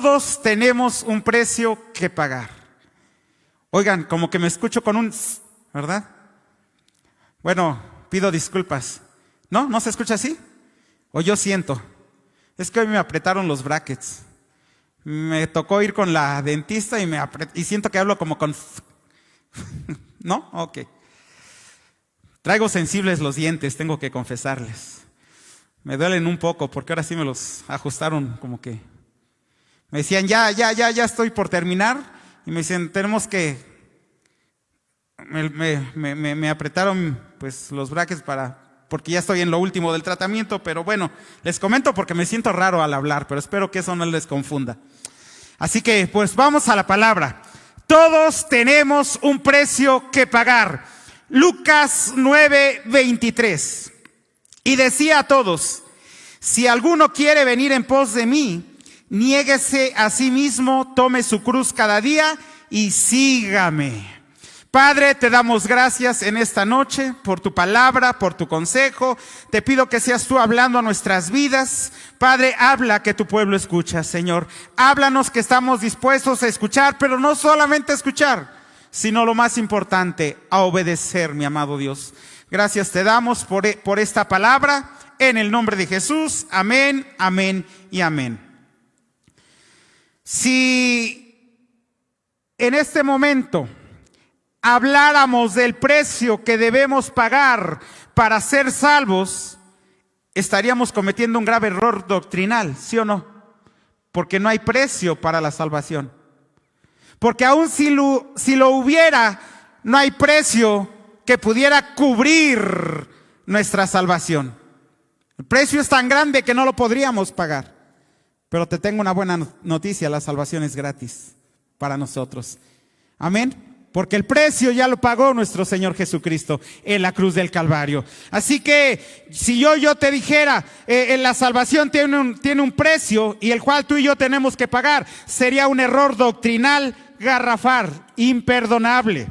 Todos tenemos un precio que pagar. Oigan, como que me escucho con un ¿verdad? Bueno, pido disculpas. ¿No? ¿No se escucha así? O yo siento. Es que hoy me apretaron los brackets. Me tocó ir con la dentista y siento que hablo como con ¿no? Ok. Traigo sensibles los dientes, tengo que confesarles. Me duelen un poco porque ahora sí me los ajustaron como que. Me decían, ya estoy por terminar. Y me dicen, tenemos que. Me apretaron pues los brackets porque ya estoy en lo último del tratamiento. Pero bueno, les comento porque me siento raro al hablar, pero espero que eso no les confunda. Así que pues vamos a la palabra. Todos tenemos un precio que pagar. Lucas 9:23. Y decía a todos, si alguno quiere venir en pos de mí, niéguese a sí mismo, tome su cruz cada día y sígame. Padre, te damos gracias en esta noche por tu palabra, por tu consejo. Te pido que seas tú hablando a nuestras vidas. Padre, habla que tu pueblo escucha, Señor. Háblanos que estamos dispuestos a escuchar, pero no solamente a escuchar, sino lo más importante, a obedecer, mi amado Dios. Gracias te damos por esta palabra, en el nombre de Jesús. Amén, amén y amén. Si en este momento habláramos del precio que debemos pagar para ser salvos, estaríamos cometiendo un grave error doctrinal, ¿sí o no? Porque no hay precio para la salvación. Porque aun si lo hubiera, no hay precio que pudiera cubrir nuestra salvación. El precio es tan grande que no lo podríamos pagar. Pero te tengo una buena noticia, la salvación es gratis para nosotros. Amén. Porque el precio ya lo pagó nuestro Señor Jesucristo en la cruz del Calvario. Así que si yo te dijera, la salvación tiene un precio y el cual tú y yo tenemos que pagar, sería un error doctrinal garrafal, imperdonable.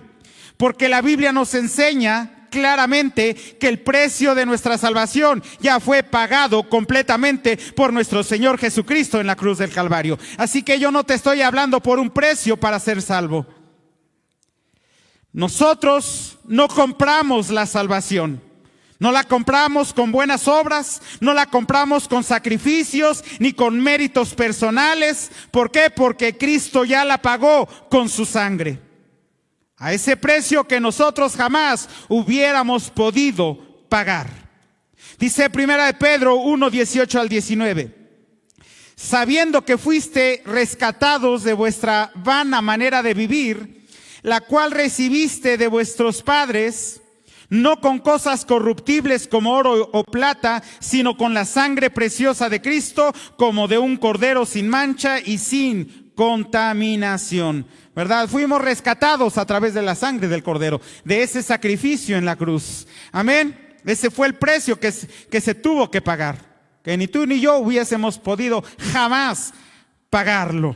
Porque la Biblia nos enseña claramente que el precio de nuestra salvación ya fue pagado completamente por nuestro Señor Jesucristo en la cruz del Calvario. Así que yo no te estoy hablando por un precio para ser salvo. Nosotros no compramos la salvación. No la compramos con buenas obras, no la compramos con sacrificios, ni con méritos personales. ¿Por qué? Porque Cristo ya la pagó con su sangre. A ese precio que nosotros jamás hubiéramos podido pagar. Dice 1 de Pedro 1:18 al 19. Sabiendo que fuiste rescatados de vuestra vana manera de vivir, la cual recibiste de vuestros padres, no con cosas corruptibles como oro o plata, sino con la sangre preciosa de Cristo, como de un cordero sin mancha y sin contaminación. ¿Verdad? Fuimos rescatados a través de la sangre del cordero, de ese sacrificio en la cruz. Amén. Ese fue el precio que se tuvo que pagar, que ni tú ni yo hubiésemos podido jamás pagarlo.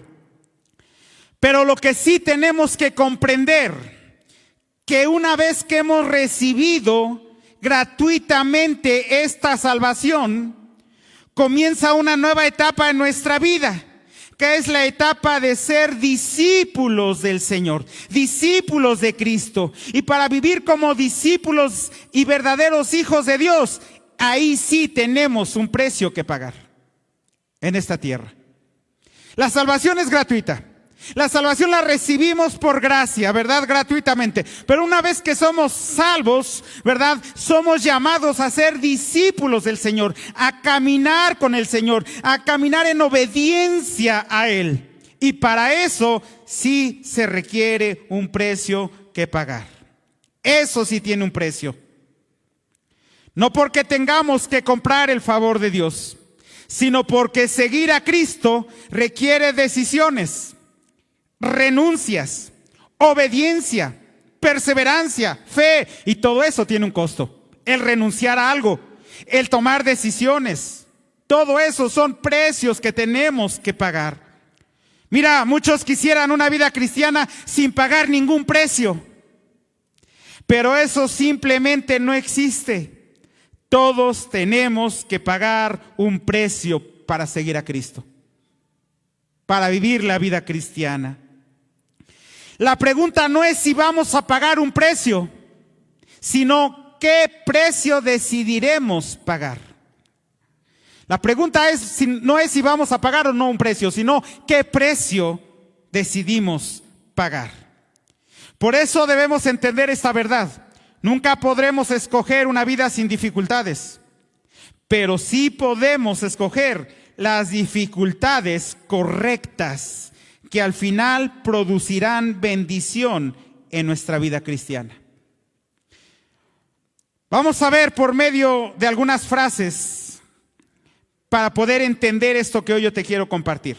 Pero lo que sí tenemos que comprender, que una vez que hemos recibido gratuitamente esta salvación, comienza una nueva etapa en nuestra vida, que es la etapa de ser discípulos del Señor, discípulos de Cristo. Y para vivir como discípulos y verdaderos hijos de Dios, ahí sí tenemos un precio que pagar en esta tierra. La salvación es gratuita. La salvación la recibimos por gracia, ¿verdad? Gratuitamente. Pero una vez que somos salvos, ¿verdad? Somos llamados a ser discípulos del Señor, a caminar con el Señor, a caminar en obediencia a Él. Y para eso sí se requiere un precio que pagar. Eso sí tiene un precio. No porque tengamos que comprar el favor de Dios, sino porque seguir a Cristo requiere decisiones, renuncias, obediencia, perseverancia, fe, y todo eso tiene un costo. El renunciar a algo, el tomar decisiones, todo eso son precios que tenemos que pagar. Mira, muchos quisieran una vida cristiana sin pagar ningún precio, pero eso simplemente no existe. Todos tenemos que pagar un precio para seguir a Cristo. para vivir la vida cristiana. La pregunta no es si vamos a pagar un precio, sino qué precio decidiremos pagar. La pregunta no es si vamos a pagar o no un precio, sino qué precio decidimos pagar. Por eso debemos entender esta verdad. Nunca podremos escoger una vida sin dificultades, pero sí podemos escoger las dificultades correctas que al final producirán bendición en nuestra vida cristiana. Vamos a ver por medio de algunas frases para poder entender esto que hoy yo te quiero compartir.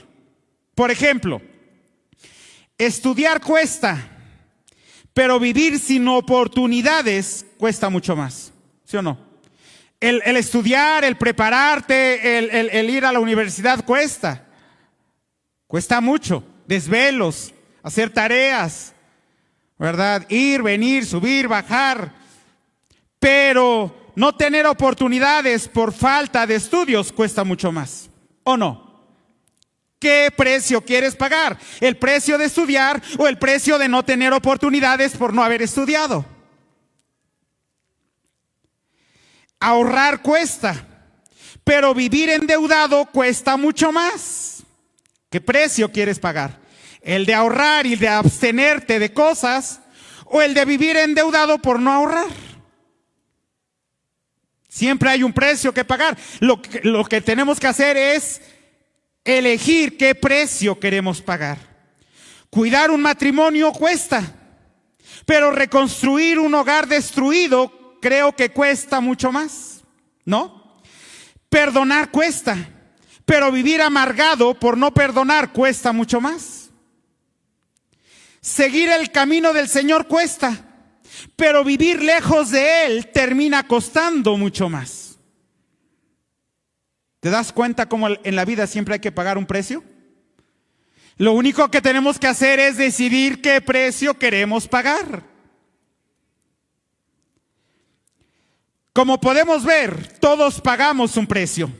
Por ejemplo, estudiar cuesta, pero vivir sin oportunidades cuesta mucho más, ¿sí o no? El estudiar, el prepararte, el ir a la universidad cuesta mucho. Desvelos, hacer tareas, ¿verdad? Ir, venir, subir, bajar. Pero no tener oportunidades por falta de estudios cuesta mucho más, ¿o no? ¿Qué precio quieres pagar? ¿El precio de estudiar o el precio de no tener oportunidades por no haber estudiado? Ahorrar cuesta, pero vivir endeudado cuesta mucho más. ¿Qué precio quieres pagar? ¿El de ahorrar y de abstenerte de cosas o el de vivir endeudado por no ahorrar? Siempre hay un precio que pagar. Lo que tenemos que hacer es elegir qué precio queremos pagar. Cuidar un matrimonio cuesta, pero reconstruir un hogar destruido creo que cuesta mucho más, ¿no? Perdonar cuesta, pero vivir amargado por no perdonar cuesta mucho más. Seguir el camino del Señor cuesta, pero vivir lejos de Él termina costando mucho más. ¿Te das cuenta cómo en la vida siempre hay que pagar un precio? Lo único que tenemos que hacer es decidir qué precio queremos pagar. Como podemos ver, todos pagamos un precio.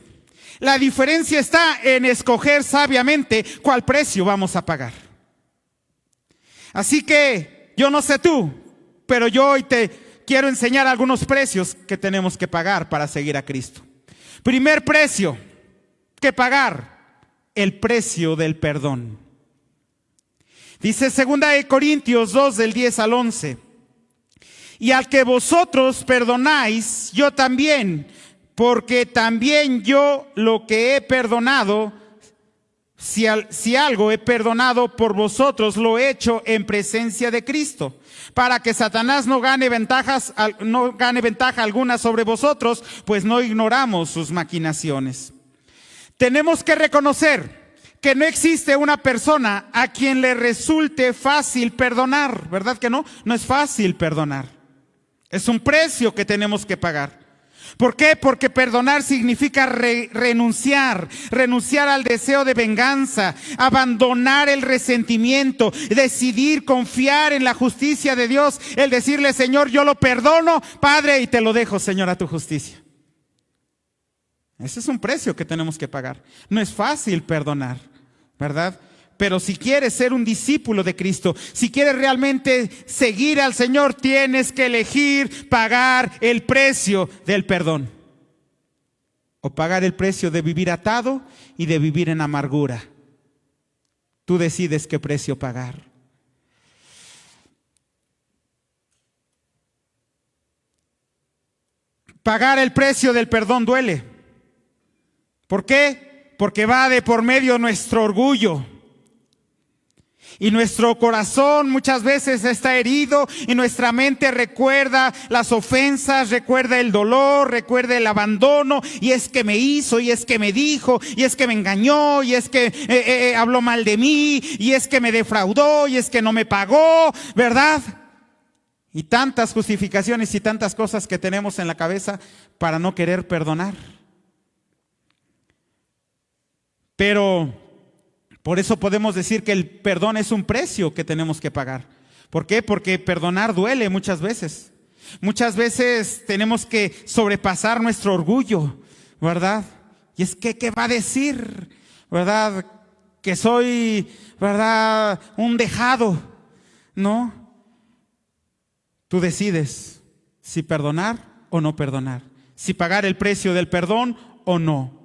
La diferencia está en escoger sabiamente cuál precio vamos a pagar. Así que yo no sé tú, pero yo hoy te quiero enseñar algunos precios que tenemos que pagar para seguir a Cristo. Primer precio que pagar, el precio del perdón. Dice 2 Corintios 2 del 10 al 11. Y al que vosotros perdonáis, yo también, porque también yo lo que he perdonado, si algo he perdonado por vosotros, lo he hecho en presencia de Cristo, para que Satanás no gane ventaja alguna sobre vosotros, pues no ignoramos sus maquinaciones. Tenemos que reconocer que no existe una persona a quien le resulte fácil perdonar, ¿verdad que no? No es fácil perdonar. Es un precio que tenemos que pagar. ¿Por qué? Porque perdonar significa renunciar al deseo de venganza, abandonar el resentimiento, decidir confiar en la justicia de Dios, el decirle, Señor, yo lo perdono, Padre, y te lo dejo, Señor, a tu justicia. Ese es un precio que tenemos que pagar. No es fácil perdonar, ¿verdad? Pero si quieres ser un discípulo de Cristo, si quieres realmente seguir al Señor, tienes que elegir pagar el precio del perdón. O pagar el precio de vivir atado y de vivir en amargura. Tú decides qué precio pagar. Pagar el precio del perdón duele. ¿Por qué? Porque va de por medio nuestro orgullo. Y nuestro corazón muchas veces está herido y nuestra mente recuerda las ofensas, recuerda el dolor, recuerda el abandono. Y es que me hizo, y es que me dijo, y es que me engañó, y es que habló mal de mí, y es que me defraudó, y es que no me pagó, ¿verdad? Y tantas justificaciones y tantas cosas que tenemos en la cabeza para no querer perdonar. Pero por eso podemos decir que el perdón es un precio que tenemos que pagar. ¿Por qué? Porque perdonar duele muchas veces. Muchas veces tenemos que sobrepasar nuestro orgullo, ¿verdad? Y es que, ¿qué va a decir? ¿Verdad? que soy, ¿verdad?, un dejado. No. Tú decides si perdonar o no perdonar, si pagar el precio del perdón o no.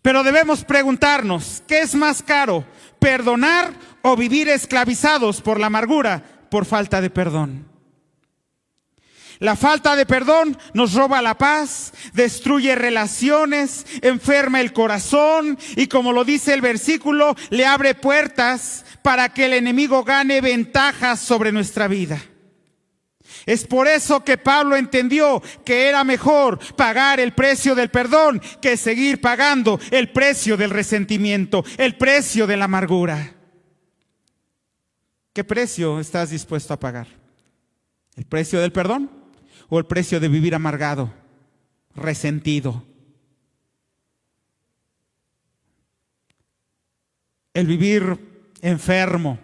Pero debemos preguntarnos, ¿qué es más caro? ¿Perdonar o vivir esclavizados por la amargura por falta de perdón? La falta de perdón nos roba la paz, destruye relaciones, enferma el corazón y, como lo dice el versículo, le abre puertas para que el enemigo gane ventajas sobre nuestra vida. Es por eso que Pablo entendió que era mejor pagar el precio del perdón que seguir pagando el precio del resentimiento, el precio de la amargura. ¿Qué precio estás dispuesto a pagar? ¿El precio del perdón o el precio de vivir amargado, resentido? El vivir enfermo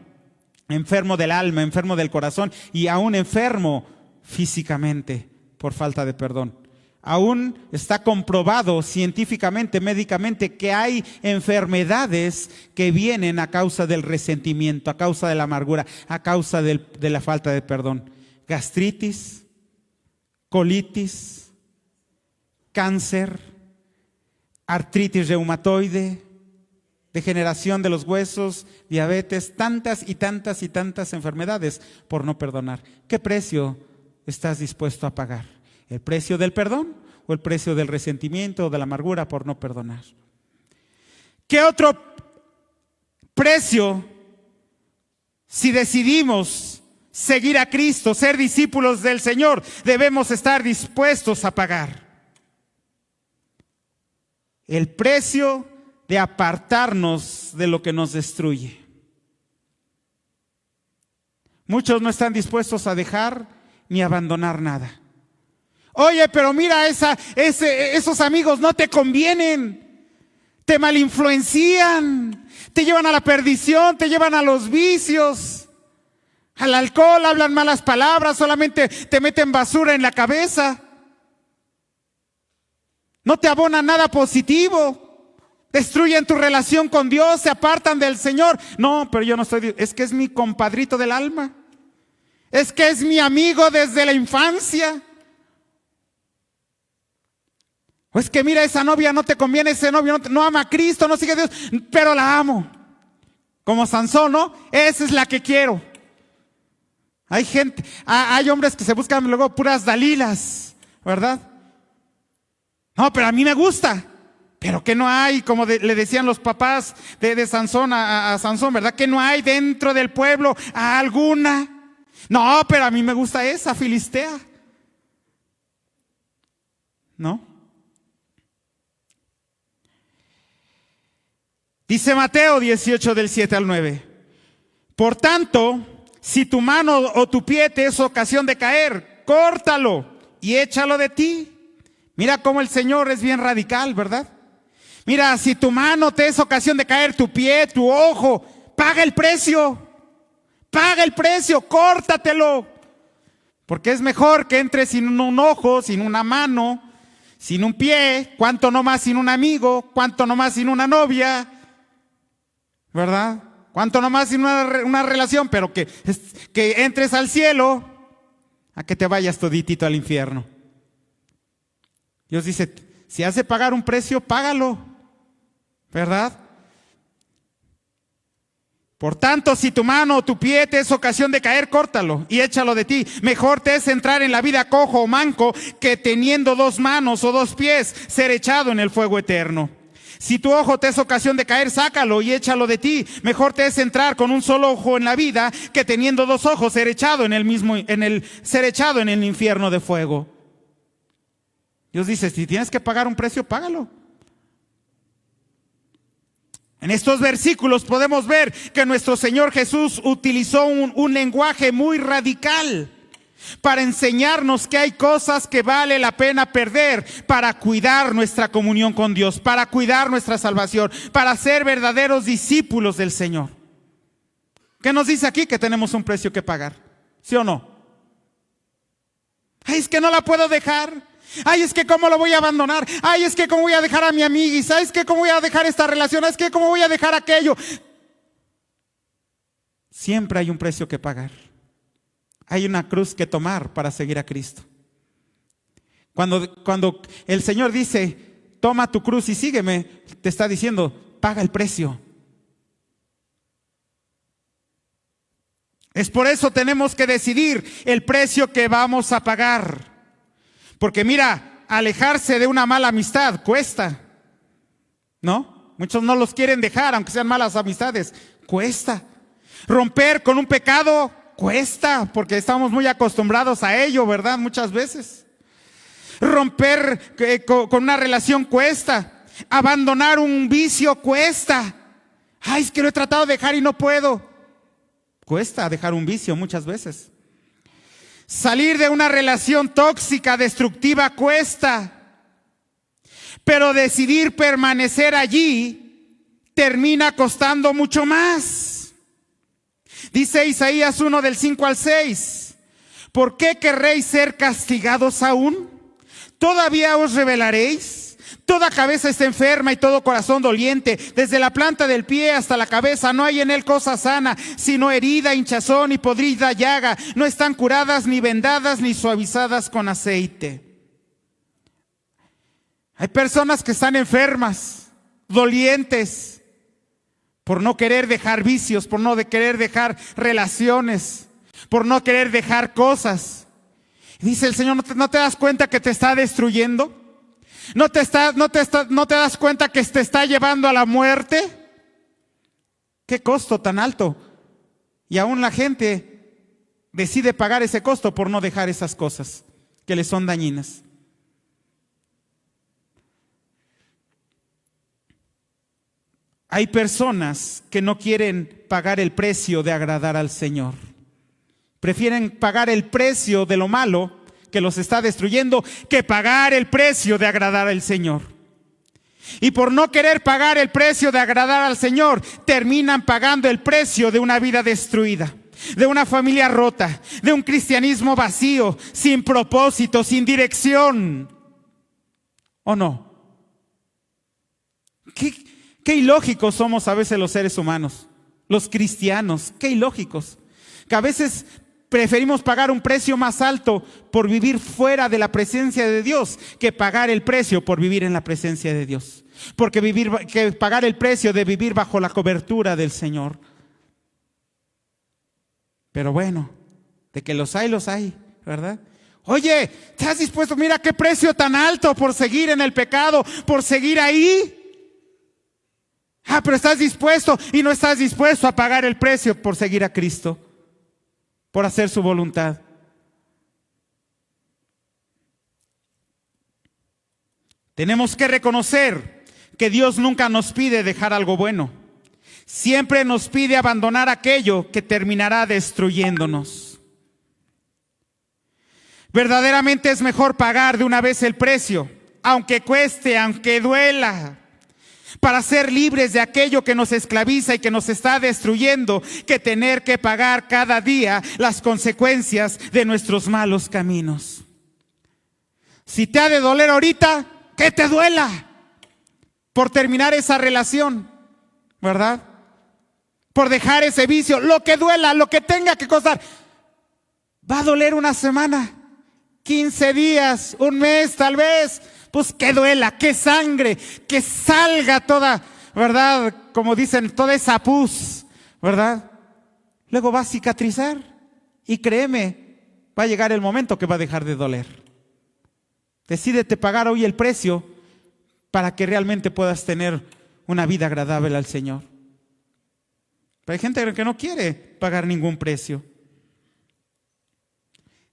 del alma, enfermo del corazón y aún enfermo físicamente por falta de perdón. Aún está comprobado científicamente, médicamente, que hay enfermedades que vienen a causa del resentimiento, a causa de la amargura, a causa de la falta de perdón. Gastritis, colitis, cáncer, artritis reumatoide, degeneración de los huesos, diabetes, tantas y tantas y tantas enfermedades por no perdonar. ¿Qué precio estás dispuesto a pagar? ¿El precio del perdón o el precio del resentimiento o de la amargura por no perdonar? ¿Qué otro precio, si decidimos seguir a Cristo, ser discípulos del Señor, debemos estar dispuestos a pagar? El precio de apartarnos de lo que nos destruye. Muchos no están dispuestos a dejar ni abandonar nada. Oye, pero mira, esos amigos no te convienen, te malinfluencian, te llevan a la perdición, te llevan a los vicios, al alcohol, hablan malas palabras, solamente te meten basura en la cabeza, no te abonan nada positivo. Destruyen tu relación con Dios, se apartan del Señor. No, pero yo no estoy, es que es mi compadrito del alma. Es que es mi amigo desde la infancia. O es que mira, esa novia no te conviene, ese novio no ama a Cristo, no sigue a Dios, pero la amo. Como Sansón, ¿no? Esa es la que quiero. Hay gente, hay hombres que se buscan luego puras Dalilas, ¿verdad? No, pero a mí me gusta. Pero que no hay, como le decían los papás de Sansón a Sansón, ¿verdad? Que no hay dentro del pueblo a alguna. No, pero a mí me gusta esa filistea. ¿No? Dice Mateo 18 del 7 al 9. Por tanto, si tu mano o tu pie te es ocasión de caer, córtalo y échalo de ti. Mira cómo el Señor es bien radical, ¿verdad? Mira, si tu mano te es ocasión de caer, tu pie, tu ojo, paga el precio, córtatelo. Porque es mejor que entres sin un ojo, sin una mano, sin un pie, cuánto no más sin un amigo, cuánto no más sin una novia, ¿verdad? Cuánto no más sin una relación, pero que entres al cielo, a que te vayas toditito al infierno. Dios dice, si hace pagar un precio, págalo. ¿Verdad? Por tanto, si tu mano o tu pie te es ocasión de caer, córtalo y échalo de ti. Mejor te es entrar en la vida cojo o manco que teniendo dos manos o dos pies ser echado en el fuego eterno. Si tu ojo te es ocasión de caer, sácalo y échalo de ti. Mejor te es entrar con un solo ojo en la vida que teniendo dos ojos ser echado en el infierno de fuego. Dios dice, si tienes que pagar un precio, págalo. En estos versículos podemos ver que nuestro Señor Jesús utilizó un lenguaje muy radical para enseñarnos que hay cosas que vale la pena perder para cuidar nuestra comunión con Dios, para cuidar nuestra salvación, para ser verdaderos discípulos del Señor. ¿Qué nos dice aquí? Que tenemos un precio que pagar, ¿sí o no? Ay, es que no la puedo dejar. Ay, es que cómo lo voy a abandonar. Ay, es que cómo voy a dejar a mi amiga. ¿Sabes qué? ¿Cómo voy a dejar esta relación? ¿Es que cómo voy a dejar aquello? Siempre hay un precio que pagar. Hay una cruz que tomar para seguir a Cristo. Cuando el Señor dice, toma tu cruz y sígueme, te está diciendo, paga el precio. Es por eso tenemos que decidir el precio que vamos a pagar. Porque mira, alejarse de una mala amistad cuesta, ¿no? Muchos no los quieren dejar, aunque sean malas amistades, cuesta. Romper con un pecado cuesta, porque estamos muy acostumbrados a ello, ¿verdad? Muchas veces. Romper con una relación cuesta. Abandonar un vicio cuesta. Ay, es que lo he tratado de dejar y no puedo. Cuesta dejar un vicio muchas veces. Salir de una relación tóxica, destructiva, cuesta. Pero decidir permanecer allí termina costando mucho más. Dice Isaías 1 del 5 al 6. ¿Por qué querréis ser castigados aún? ¿Todavía os rebelaréis? Toda cabeza está enferma y todo corazón doliente. Desde la planta del pie hasta la cabeza no hay en él cosa sana, sino herida, hinchazón y podrida llaga. No están curadas, ni vendadas, ni suavizadas con aceite. Hay personas que están enfermas, dolientes, por no querer dejar vicios, por no querer dejar relaciones, por no querer dejar cosas. Dice el Señor, ¿no te das cuenta que te está destruyendo? ¿No te das cuenta que te está llevando a la muerte? ¿Qué costo tan alto? Y aún la gente decide pagar ese costo por no dejar esas cosas que les son dañinas. Hay personas que no quieren pagar el precio de agradar al Señor. Prefieren pagar el precio de lo malo que los está destruyendo que pagar el precio de agradar al Señor. Y por no querer pagar el precio de agradar al Señor, terminan pagando el precio de una vida destruida, de una familia rota, de un cristianismo vacío, sin propósito, sin dirección. ¿O no? Qué ilógicos somos a veces los seres humanos, los cristianos, qué ilógicos. Que a veces preferimos pagar un precio más alto por vivir fuera de la presencia de Dios que pagar el precio por vivir en la presencia de Dios. Que pagar el precio de vivir bajo la cobertura del Señor. Pero bueno, de que los hay, ¿verdad? Oye, ¿estás dispuesto? Mira qué precio tan alto por seguir en el pecado, por seguir ahí. Pero estás dispuesto y no estás dispuesto a pagar el precio por seguir a Cristo, por hacer su voluntad. Tenemos que reconocer que Dios nunca nos pide dejar algo bueno. Siempre nos pide abandonar aquello que terminará destruyéndonos. Verdaderamente es mejor pagar de una vez el precio, aunque cueste, aunque duela, para ser libres de aquello que nos esclaviza y que nos está destruyendo, que tener que pagar cada día las consecuencias de nuestros malos caminos. Si te ha de doler ahorita, que te duela por terminar esa relación, ¿verdad? Por dejar ese vicio, lo que duela, lo que tenga que costar. Va a doler una semana, 15 días, un mes tal vez. Pues que duela, que sangre, que salga toda, ¿verdad? Como dicen, toda esa pus, ¿verdad? Luego va a cicatrizar y créeme, va a llegar el momento que va a dejar de doler. Decídete pagar hoy el precio para que realmente puedas tener una vida agradable al Señor. Pero hay gente que no quiere pagar ningún precio.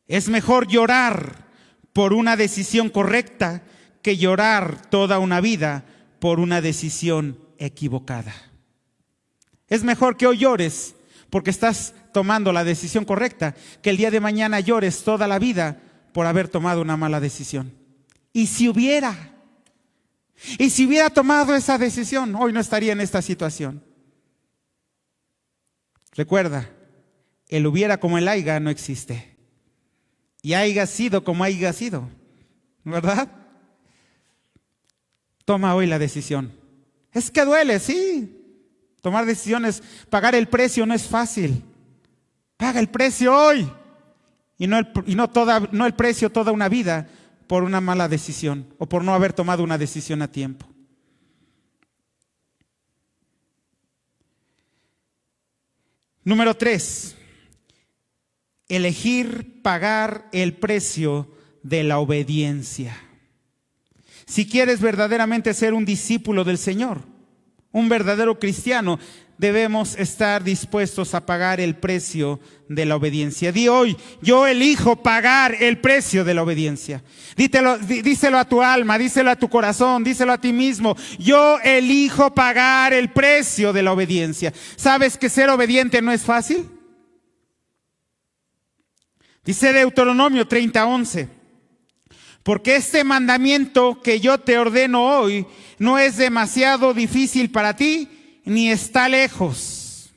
Es mejor llorar por una decisión correcta que llorar toda una vida por una decisión equivocada. Es mejor que hoy llores porque estás tomando la decisión correcta, que el día de mañana llores toda la vida por haber tomado una mala decisión. Y si hubiera tomado esa decisión, hoy no estaría en esta situación. Recuerda, el hubiera como el haiga no existe. Y haiga sido como haiga sido. ¿verdad? Toma hoy la decisión. Es que duele, sí. Tomar decisiones, pagar el precio no es fácil. Paga el precio hoy. Y no el precio toda una vida por una mala decisión o por no haber tomado una decisión a tiempo. Número 3. Elegir pagar el precio de la obediencia. Si quieres verdaderamente ser un discípulo del Señor, un verdadero cristiano, debemos estar dispuestos a pagar el precio de la obediencia. Di hoy, yo elijo pagar el precio de la obediencia. Díselo a tu alma, díselo a tu corazón, díselo a ti mismo. Yo elijo pagar el precio de la obediencia. ¿Sabes que ser obediente no es fácil? Dice Deuteronomio 30:11. Porque este mandamiento que yo te ordeno hoy no es demasiado difícil para ti, ni está lejos.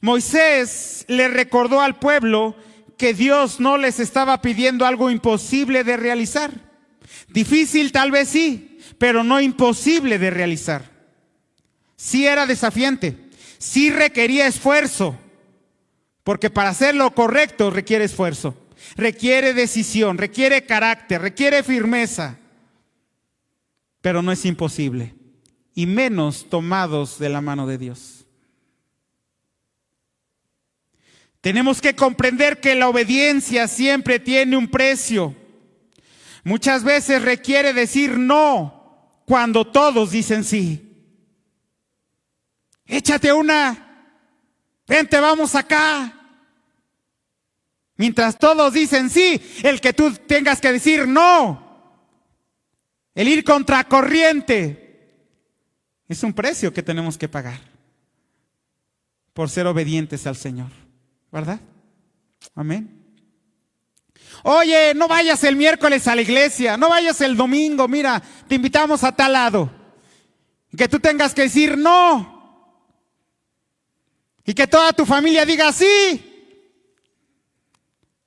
Moisés le recordó al pueblo que Dios no les estaba pidiendo algo imposible de realizar. Difícil tal vez sí, pero no imposible de realizar. Sí era desafiante, sí requería esfuerzo, porque para hacer lo correcto requiere esfuerzo, requiere decisión, requiere carácter, requiere firmeza, pero no es imposible. Y menos tomados de la mano de Dios. Tenemos que comprender que la obediencia siempre tiene un precio. Muchas veces requiere decir no cuando todos dicen sí. Échate una, vente, vamos acá. Mientras todos dicen sí, el que tú tengas que decir no, el ir contracorriente, es un precio que tenemos que pagar por ser obedientes al Señor, ¿verdad? Amén. Oye, no vayas el miércoles a la iglesia, no vayas el domingo, mira, te invitamos a tal lado. Que tú tengas que decir no. Y que toda tu familia diga sí.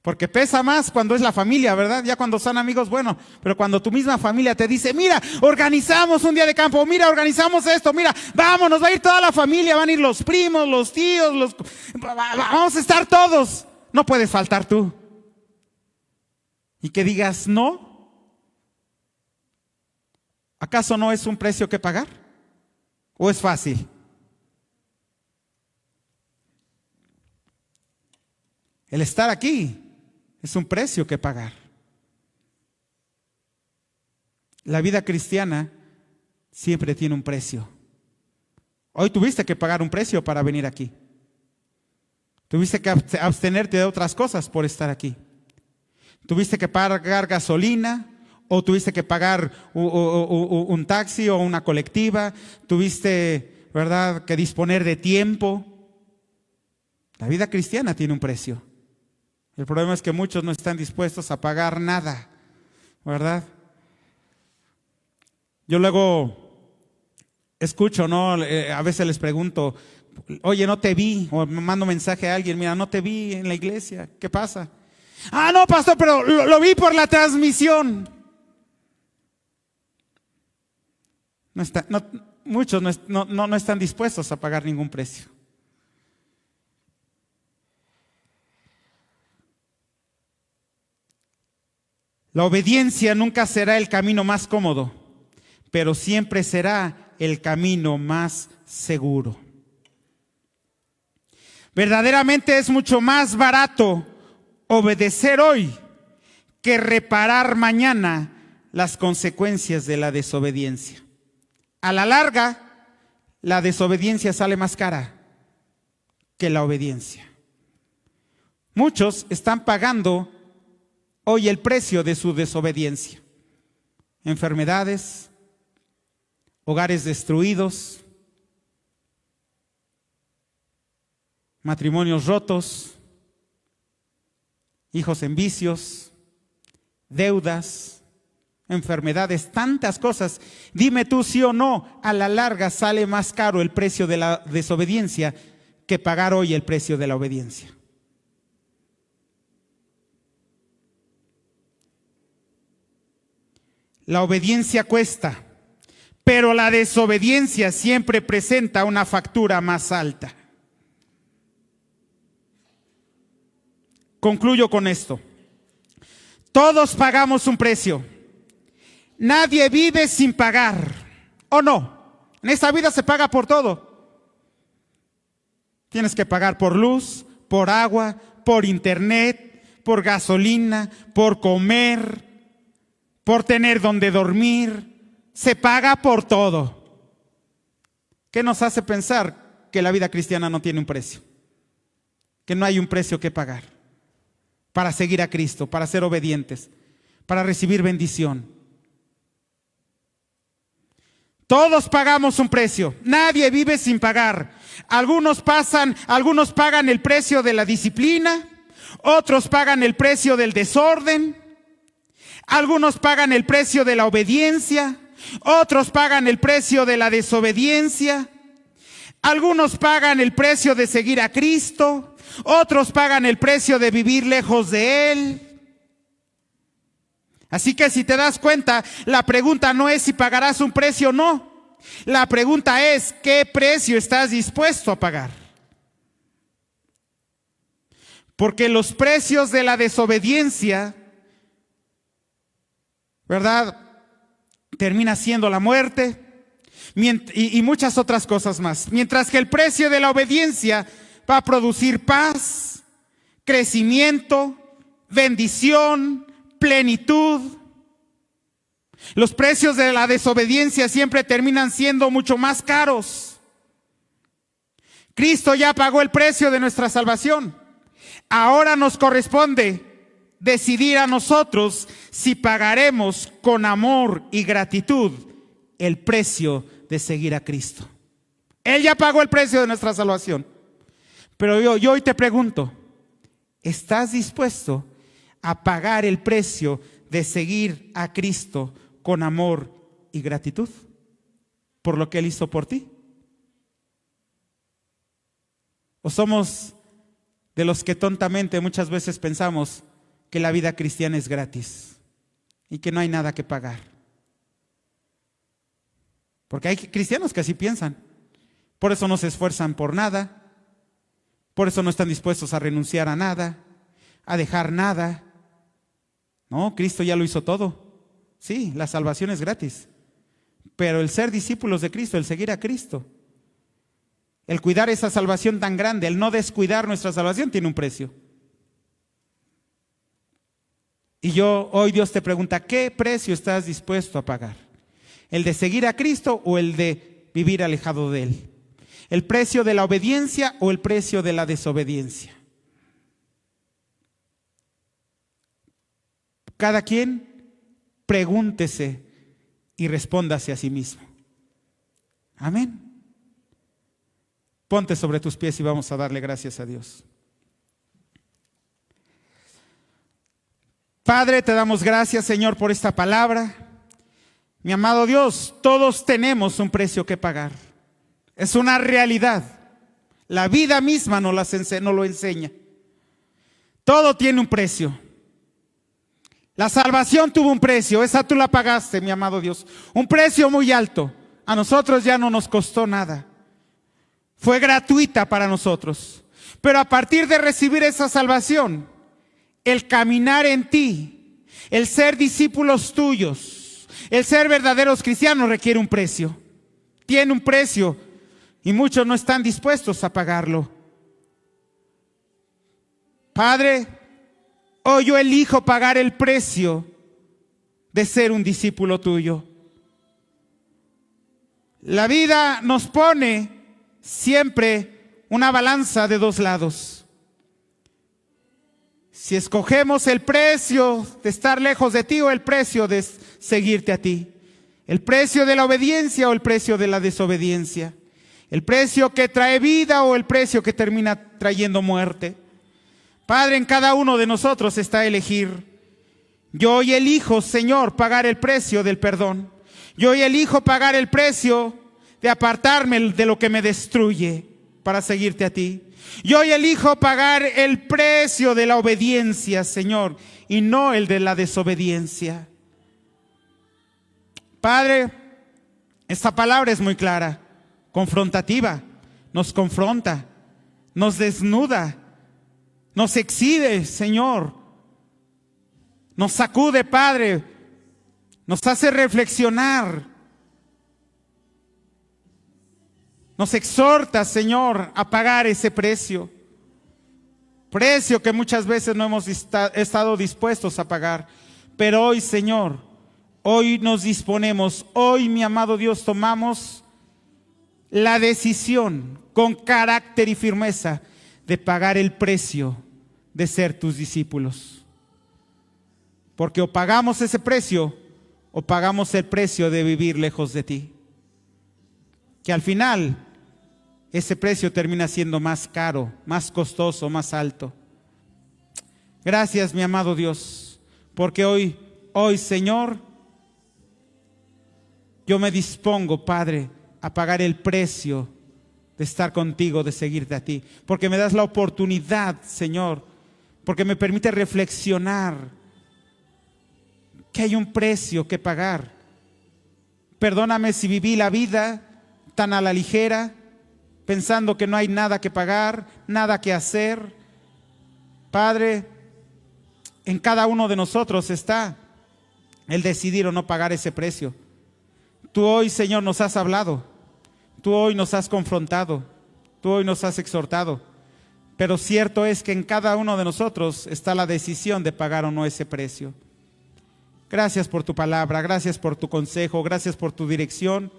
Porque pesa más cuando es la familia, ¿verdad? Ya cuando son amigos, bueno, pero cuando tu misma familia te dice, mira, organizamos un día de campo, mira, organizamos esto, mira, vámonos, va a ir toda la familia, van a ir los primos, los tíos, vamos a estar todos. No puedes faltar tú. Y que digas no. ¿Acaso no es un precio que pagar? ¿O es fácil? El estar aquí es un precio que pagar. La vida cristiana siempre tiene un precio. Hoy tuviste que pagar un precio para venir aquí. Tuviste que abstenerte de otras cosas por estar aquí. Tuviste que pagar gasolina, o tuviste que pagar un taxi o una colectiva. Tuviste, ¿verdad?, que disponer de tiempo. La vida cristiana tiene un precio. El problema es que muchos no están dispuestos a pagar nada, ¿verdad? Yo luego escucho, ¿no? A veces les pregunto, oye, no te vi, o me mando mensaje a alguien, mira, no te vi en la iglesia, ¿qué pasa? Ah, no, pastor, pero lo vi por la transmisión. Muchos no están dispuestos a pagar ningún precio. La obediencia nunca será el camino más cómodo, pero siempre será el camino más seguro. Verdaderamente es mucho más barato obedecer hoy que reparar mañana las consecuencias de la desobediencia. A la larga, la desobediencia sale más cara que la obediencia. Muchos están pagando hoy el precio de su desobediencia. Enfermedades, hogares destruidos, matrimonios rotos, hijos en vicios, deudas, enfermedades, tantas cosas. Dime tú sí o no, a la larga sale más caro el precio de la desobediencia que pagar hoy el precio de la obediencia. La obediencia cuesta, pero la desobediencia siempre presenta una factura más alta. Concluyo con esto. Todos pagamos un precio. Nadie vive sin pagar, ¿o no? En esta vida se paga por todo. Tienes que pagar por luz, por agua, por internet, por gasolina, por comer, por tener donde dormir. Se paga por todo. ¿Qué nos hace pensar que la vida cristiana no tiene un precio? Que no hay un precio que pagar para seguir a Cristo, para ser obedientes, para recibir bendición. Todos pagamos un precio. Nadie vive sin pagar. Algunos pagan el precio de la disciplina, otros pagan el precio del desorden, algunos pagan el precio de la obediencia, otros pagan el precio de la desobediencia, algunos pagan el precio de seguir a Cristo, otros pagan el precio de vivir lejos de Él. Así que si te das cuenta, la pregunta no es si pagarás un precio o no. La pregunta es, ¿qué precio estás dispuesto a pagar? Porque los precios de la desobediencia, ¿verdad?, termina siendo la muerte y muchas otras cosas más. Mientras que el precio de la obediencia va a producir paz, crecimiento, bendición, plenitud. Los precios de la desobediencia siempre terminan siendo mucho más caros. Cristo ya pagó el precio de nuestra salvación. Ahora nos corresponde decidir a nosotros si pagaremos con amor y gratitud el precio de seguir a Cristo. Él ya pagó el precio de nuestra salvación. Pero yo hoy te pregunto, ¿estás dispuesto a pagar el precio de seguir a Cristo con amor y gratitud por lo que Él hizo por ti? ¿O somos de los que tontamente muchas veces pensamos que la vida cristiana es gratis y que no hay nada que pagar? Porque hay cristianos que así piensan. Por eso no se esfuerzan por nada. Por eso no están dispuestos a renunciar a nada, a dejar nada. No, Cristo ya lo hizo todo. Sí, la salvación es gratis. Pero el ser discípulos de Cristo, el seguir a Cristo, el cuidar esa salvación tan grande, el no descuidar nuestra salvación, tiene un precio. Y hoy Dios te pregunta, ¿qué precio estás dispuesto a pagar? ¿El de seguir a Cristo o el de vivir alejado de Él? ¿El precio de la obediencia o el precio de la desobediencia? Cada quien pregúntese y respóndase a sí mismo. Amén. Ponte sobre tus pies y vamos a darle gracias a Dios. Padre, te damos gracias, Señor, por esta palabra. Mi amado Dios, todos tenemos un precio que pagar. Es una realidad. La vida misma nos lo enseña. Todo tiene un precio. La salvación tuvo un precio, esa tú la pagaste, mi amado Dios. Un precio muy alto. A nosotros ya no nos costó nada. Fue gratuita para nosotros. Pero a partir de recibir esa salvación, el caminar en ti, el ser discípulos tuyos, el ser verdaderos cristianos requiere un precio. Tiene un precio. Y muchos no están dispuestos a pagarlo. Padre, hoy yo elijo pagar el precio de ser un discípulo tuyo. La vida nos pone siempre una balanza de dos lados. Si escogemos el precio de estar lejos de ti o el precio de seguirte a ti. El precio de la obediencia o el precio de la desobediencia. El precio que trae vida o el precio que termina trayendo muerte. Padre, en cada uno de nosotros está a elegir. Yo hoy elijo, Señor, pagar el precio del perdón. Yo hoy elijo pagar el precio de apartarme de lo que me destruye para seguirte a ti. Yo hoy elijo pagar el precio de la obediencia, Señor, y no el de la desobediencia. Padre, esta palabra es muy clara, confrontativa, nos confronta, nos desnuda, nos exhibe, Señor, nos sacude, Padre, nos hace reflexionar, nos exhorta, Señor, a pagar ese precio que muchas veces no hemos estado dispuestos a pagar. Pero hoy, Señor, hoy nos disponemos, hoy, mi amado Dios, tomamos la decisión con carácter y firmeza de pagar el precio de ser tus discípulos. Porque o pagamos ese precio o pagamos el precio de vivir lejos de ti. Que al final ese precio termina siendo más caro, más costoso, más alto. Gracias, mi amado Dios, porque hoy, Señor, yo me dispongo, Padre, a pagar el precio de estar contigo, de seguirte a ti, porque me das la oportunidad, Señor, porque me permite reflexionar que hay un precio que pagar. Perdóname si viví la vida tan a la ligera, pensando que no hay nada que pagar, nada que hacer. Padre, en cada uno de nosotros está el decidir o no pagar ese precio. Tú hoy, Señor, nos has hablado, tú hoy nos has confrontado, tú hoy nos has exhortado, pero cierto es que en cada uno de nosotros está la decisión de pagar o no ese precio. Gracias por tu palabra, gracias por tu consejo, gracias por tu dirección.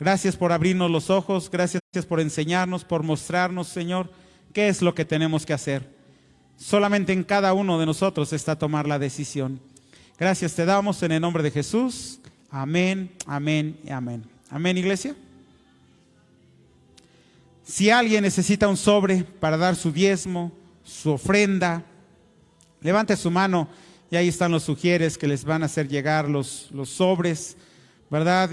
Gracias por abrirnos los ojos, gracias por enseñarnos, por mostrarnos, Señor, qué es lo que tenemos que hacer. Solamente en cada uno de nosotros está tomar la decisión. Gracias te damos en el nombre de Jesús. Amén, amén y amén. Amén, iglesia. Si alguien necesita un sobre para dar su diezmo, su ofrenda, levante su mano y ahí están los sugieres que les van a hacer llegar los sobres, ¿verdad?